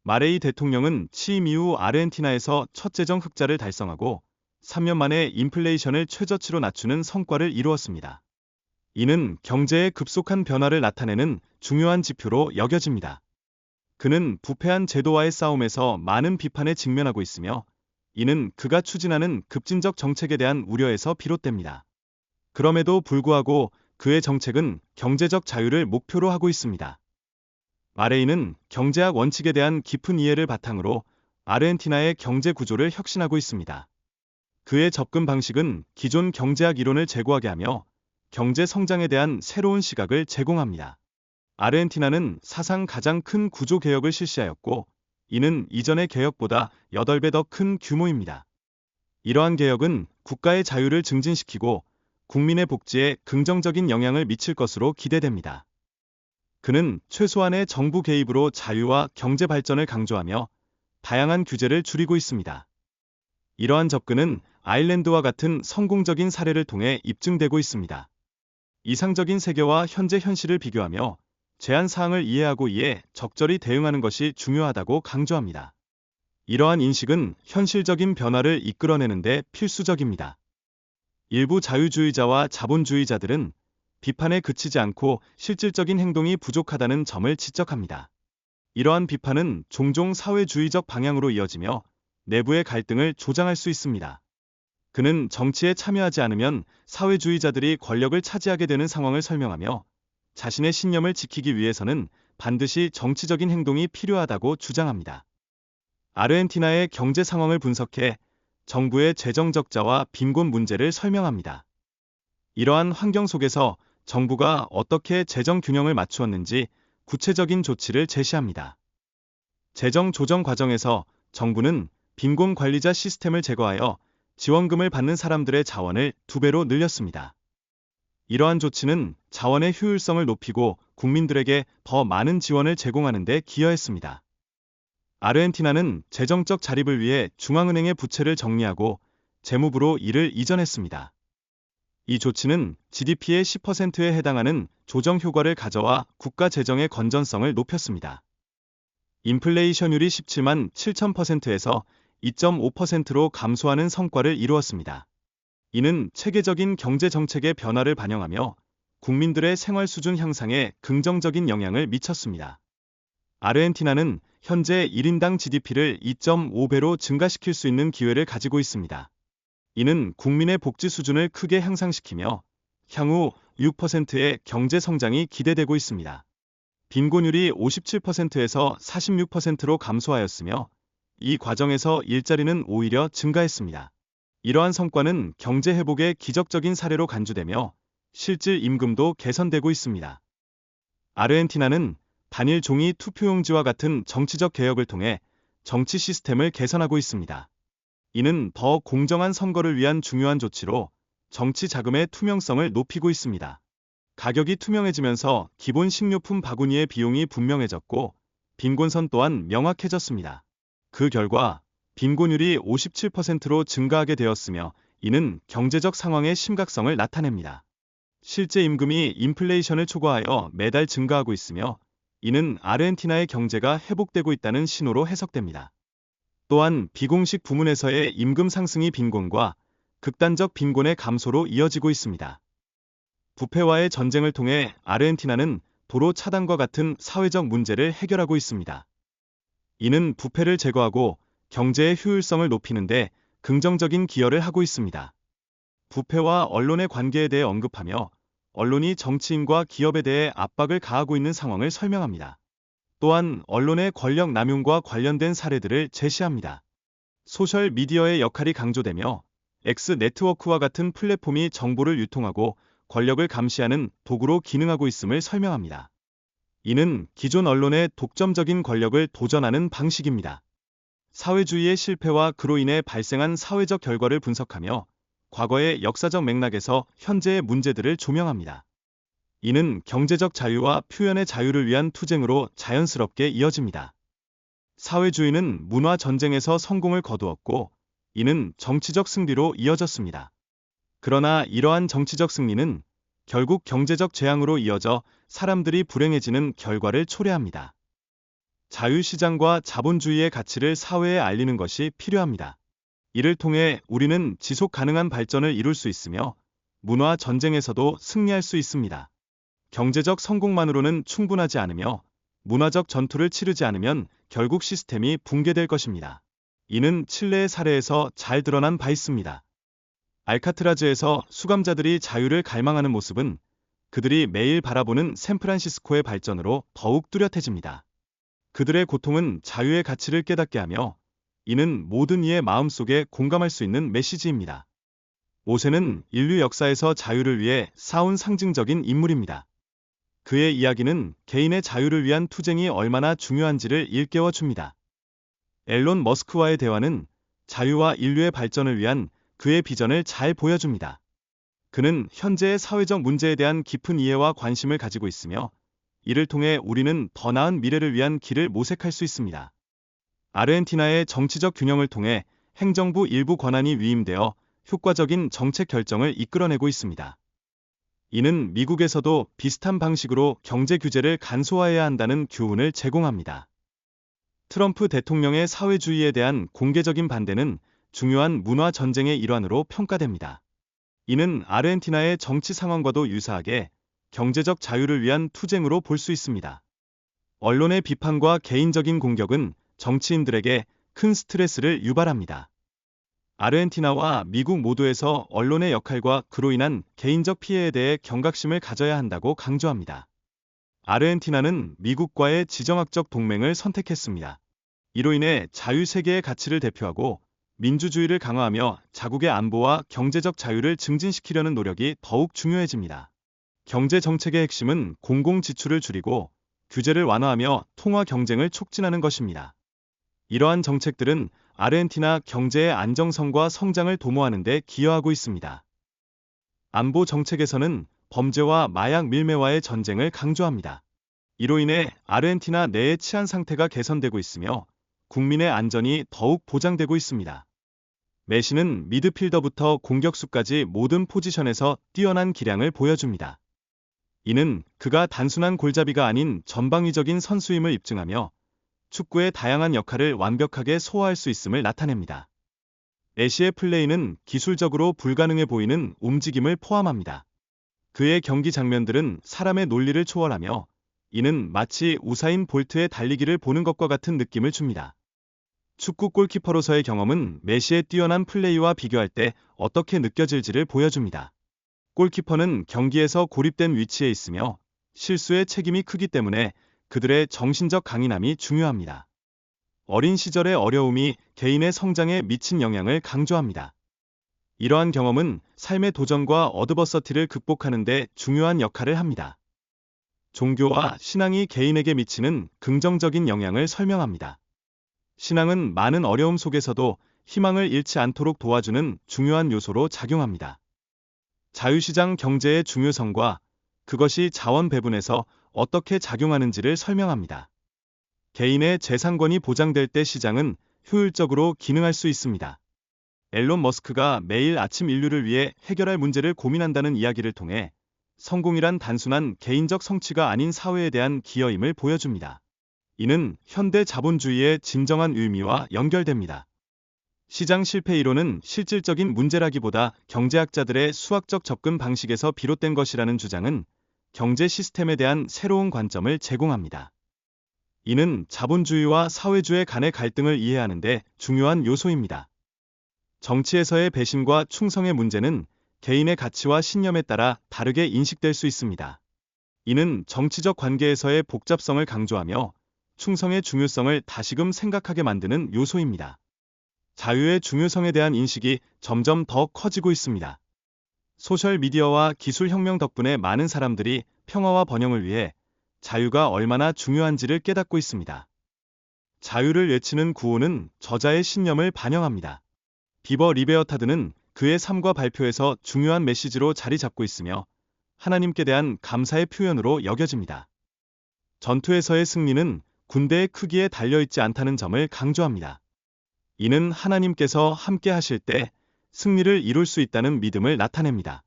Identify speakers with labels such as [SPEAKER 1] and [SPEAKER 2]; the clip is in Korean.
[SPEAKER 1] 마레이 대통령은 취임 이후 아르헨티나에서 첫 재정 흑자를 달성하고 3년 만에 인플레이션을 최저치로 낮추는 성과를 이루었습니다. 이는 경제의 급속한 변화를 나타내는 중요한 지표로 여겨집니다. 그는 부패한 제도와의 싸움에서 많은 비판에 직면하고 있으며 이는 그가 추진하는 급진적 정책에 대한 우려에서 비롯됩니다. 그럼에도 불구하고 그의 정책은 경제적 자유를 목표로 하고 있습니다. 마레이는 경제학 원칙에 대한 깊은 이해를 바탕으로 아르헨티나의 경제 구조를 혁신하고 있습니다. 그의 접근 방식은 기존 경제학 이론을 제고하게 하며 경제 성장에 대한 새로운 시각을 제공합니다. 아르헨티나는 사상 가장 큰 구조 개혁을 실시하였고, 이는 이전의 개혁보다 8배 더 큰 규모입니다. 이러한 개혁은 국가의 자유를 증진시키고 국민의 복지에 긍정적인 영향을 미칠 것으로 기대됩니다. 그는 최소한의 정부 개입으로 자유와 경제 발전을 강조하며 다양한 규제를 줄이고 있습니다. 이러한 접근은 아일랜드와 같은 성공적인 사례를 통해 입증되고 있습니다. 이상적인 세계와 현재 현실을 비교하며 제한 사항을 이해하고 이에 적절히 대응하는 것이 중요하다고 강조합니다. 이러한 인식은 현실적인 변화를 이끌어내는 데 필수적입니다. 일부 자유주의자와 자본주의자들은 비판에 그치지 않고 실질적인 행동이 부족하다는 점을 지적합니다. 이러한 비판은 종종 사회주의적 방향으로 이어지며 내부의 갈등을 조장할 수 있습니다. 그는 정치에 참여하지 않으면 사회주의자들이 권력을 차지하게 되는 상황을 설명하며 자신의 신념을 지키기 위해서는 반드시 정치적인 행동이 필요하다고 주장합니다. 아르헨티나의 경제 상황을 분석해 정부의 재정 적자와 빈곤 문제를 설명합니다. 이러한 환경 속에서 정부가 어떻게 재정 균형을 맞추었는지 구체적인 조치를 제시합니다. 재정 조정 과정에서 정부는 빈곤 관리자 시스템을 제거하여 지원금을 받는 사람들의 자원을 2배로 늘렸습니다. 이러한 조치는 자원의 효율성을 높이고 국민들에게 더 많은 지원을 제공하는 데 기여했습니다. 아르헨티나는 재정적 자립을 위해 중앙은행의 부채를 정리하고 재무부로 이를 이전했습니다. 이 조치는 GDP의 10%에 해당하는 조정 효과를 가져와 국가 재정의 건전성을 높였습니다. 인플레이션율이 17만 7,000%에서 2.5%로 감소하는 성과를 이루었습니다. 이는 체계적인 경제 정책의 변화를 반영하며 국민들의 생활 수준 향상에 긍정적인 영향을 미쳤습니다. 아르헨티나는 현재 1인당 GDP를 2.5배로 증가시킬 수 있는 기회를 가지고 있습니다. 이는 국민의 복지 수준을 크게 향상시키며 향후 6%의 경제 성장이 기대되고 있습니다. 빈곤율이 57%에서 46%로 감소하였으며 이 과정에서 일자리는 오히려 증가했습니다. 이러한 성과는 경제 회복의 기적적인 사례로 간주되며 실질 임금도 개선되고 있습니다. 아르헨티나는 단일 종이 투표용지와 같은 정치적 개혁을 통해 정치 시스템을 개선하고 있습니다. 이는 더 공정한 선거를 위한 중요한 조치로 정치 자금의 투명성을 높이고 있습니다. 가격이 투명해지면서 기본 식료품 바구니의 비용이 분명해졌고 빈곤선 또한 명확해졌습니다. 그 결과 빈곤율이 57%로 증가하게 되었으며 이는 경제적 상황의 심각성을 나타냅니다. 실제 임금이 인플레이션을 초과하여 매달 증가하고 있으며 이는 아르헨티나의 경제가 회복되고 있다는 신호로 해석됩니다. 또한 비공식 부문에서의 임금 상승이 빈곤과 극단적 빈곤의 감소로 이어지고 있습니다. 부패와의 전쟁을 통해 아르헨티나는 도로 차단과 같은 사회적 문제를 해결하고 있습니다. 이는 부패를 제거하고 경제의 효율성을 높이는데 긍정적인 기여를 하고 있습니다. 부패와 언론의 관계에 대해 언급하며 언론이 정치인과 기업에 대해 압박을 가하고 있는 상황을 설명합니다. 또한 언론의 권력 남용과 관련된 사례들을 제시합니다. 소셜 미디어의 역할이 강조되며 X 네트워크와 같은 플랫폼이 정보를 유통하고 권력을 감시하는 도구로 기능하고 있음을 설명합니다. 이는 기존 언론의 독점적인 권력을 도전하는 방식입니다. 사회주의의 실패와 그로 인해 발생한 사회적 결과를 분석하며 과거의 역사적 맥락에서 현재의 문제들을 조명합니다. 이는 경제적 자유와 표현의 자유를 위한 투쟁으로 자연스럽게 이어집니다. 사회주의는 문화 전쟁에서 성공을 거두었고 이는 정치적 승리로 이어졌습니다. 그러나 이러한 정치적 승리는 결국 경제적 재앙으로 이어져 사람들이 불행해지는 결과를 초래합니다. 자유시장과 자본주의의 가치를 사회에 알리는 것이 필요합니다. 이를 통해 우리는 지속 가능한 발전을 이룰 수 있으며 문화 전쟁에서도 승리할 수 있습니다. 경제적 성공만으로는 충분하지 않으며 문화적 전투를 치르지 않으면 결국 시스템이 붕괴될 것입니다. 이는 칠레의 사례에서 잘 드러난 바 있습니다. 알카트라즈에서 수감자들이 자유를 갈망하는 모습은 그들이 매일 바라보는 샌프란시스코의 발전으로 더욱 뚜렷해집니다. 그들의 고통은 자유의 가치를 깨닫게 하며 이는 모든 이의 마음속에 공감할 수 있는 메시지입니다. 모세는 인류 역사에서 자유를 위해 싸운 상징적인 인물입니다. 그의 이야기는 개인의 자유를 위한 투쟁이 얼마나 중요한지를 일깨워 줍니다. 앨런 머스크와의 대화는 자유와 인류의 발전을 위한 그의 비전을 잘 보여줍니다. 그는 현재의 사회적 문제에 대한 깊은 이해와 관심을 가지고 있으며 이를 통해 우리는 더 나은 미래를 위한 길을 모색할 수 있습니다. 아르헨티나의 정치적 균형을 통해 행정부 일부 권한이 위임되어 효과적인 정책 결정을 이끌어내고 있습니다. 이는 미국에서도 비슷한 방식으로 경제 규제를 간소화해야 한다는 교훈을 제공합니다. 트럼프 대통령의 사회주의에 대한 공개적인 반대는 중요한 문화 전쟁의 일환으로 평가됩니다. 이는 아르헨티나의 정치 상황과도 유사하게 경제적 자유를 위한 투쟁으로 볼 수 있습니다. 언론의 비판과 개인적인 공격은 정치인들에게 큰 스트레스를 유발합니다. 아르헨티나와 미국 모두에서 언론의 역할과 그로 인한 개인적 피해에 대해 경각심을 가져야 한다고 강조합니다. 아르헨티나는 미국과의 지정학적 동맹을 선택했습니다. 이로 인해 자유세계의 가치를 대표하고 민주주의를 강화하며 자국의 안보와 경제적 자유를 증진시키려는 노력이 더욱 중요해집니다. 경제 정책의 핵심은 공공지출을 줄이고 규제를 완화하며 통화 경쟁을 촉진하는 것입니다. 이러한 정책들은 아르헨티나 경제의 안정성과 성장을 도모하는 데 기여하고 있습니다. 안보 정책에서는 범죄와 마약 밀매와의 전쟁을 강조합니다. 이로 인해 아르헨티나 내의 치안 상태가 개선되고 있으며 국민의 안전이 더욱 보장되고 있습니다. 메시는 미드필더부터 공격수까지 모든 포지션에서 뛰어난 기량을 보여줍니다. 이는 그가 단순한 골잡이가 아닌 전방위적인 선수임을 입증하며 축구의 다양한 역할을 완벽하게 소화할 수 있음을 나타냅니다. 메시의 플레이는 기술적으로 불가능해 보이는 움직임을 포함합니다. 그의 경기 장면들은 사람의 논리를 초월하며 이는 마치 우사인 볼트의 달리기를 보는 것과 같은 느낌을 줍니다. 축구 골키퍼로서의 경험은 메시의 뛰어난 플레이와 비교할 때 어떻게 느껴질지를 보여줍니다. 골키퍼는 경기에서 고립된 위치에 있으며 실수의 책임이 크기 때문에 그들의 정신적 강인함이 중요합니다. 어린 시절의 어려움이 개인의 성장에 미친 영향을 강조합니다. 이러한 경험은 삶의 도전과 어드버서티를 극복하는 데 중요한 역할을 합니다. 종교와 신앙이 개인에게 미치는 긍정적인 영향을 설명합니다. 신앙은 많은 어려움 속에서도 희망을 잃지 않도록 도와주는 중요한 요소로 작용합니다. 자유시장 경제의 중요성과 그것이 자원 배분에서 어떻게 작용하는지를 설명합니다. 개인의 재산권이 보장될 때 시장은 효율적으로 기능할 수 있습니다. 앨런 머스크가 매일 아침 인류를 위해 해결할 문제를 고민한다는 이야기를 통해 성공이란 단순한 개인적 성취가 아닌 사회에 대한 기여임을 보여줍니다. 이는 현대 자본주의의 진정한 의미와 연결됩니다. 시장 실패 이론은 실질적인 문제라기보다 경제학자들의 수학적 접근 방식에서 비롯된 것이라는 주장은 경제 시스템에 대한 새로운 관점을 제공합니다. 이는 자본주의와 사회주의 간의 갈등을 이해하는 데 중요한 요소입니다. 정치에서의 배신과 충성의 문제는 개인의 가치와 신념에 따라 다르게 인식될 수 있습니다. 이는 정치적 관계에서의 복잡성을 강조하며 충성의 중요성을 다시금 생각하게 만드는 요소입니다. 자유의 중요성에 대한 인식이 점점 더 커지고 있습니다. 소셜미디어와 기술혁명 덕분에 많은 사람들이 평화와 번영을 위해 자유가 얼마나 중요한지를 깨닫고 있습니다. 자유를 외치는 구호는 저자의 신념을 반영합니다. 비버 리베어타드는 그의 삶과 발표에서 중요한 메시지로 자리 잡고 있으며 하나님께 대한 감사의 표현으로 여겨집니다. 전투에서의 승리는 군대의 크기에 달려있지 않다는 점을 강조합니다. 이는 하나님께서 함께 하실 때 승리를 이룰 수 있다는 믿음을 나타냅니다.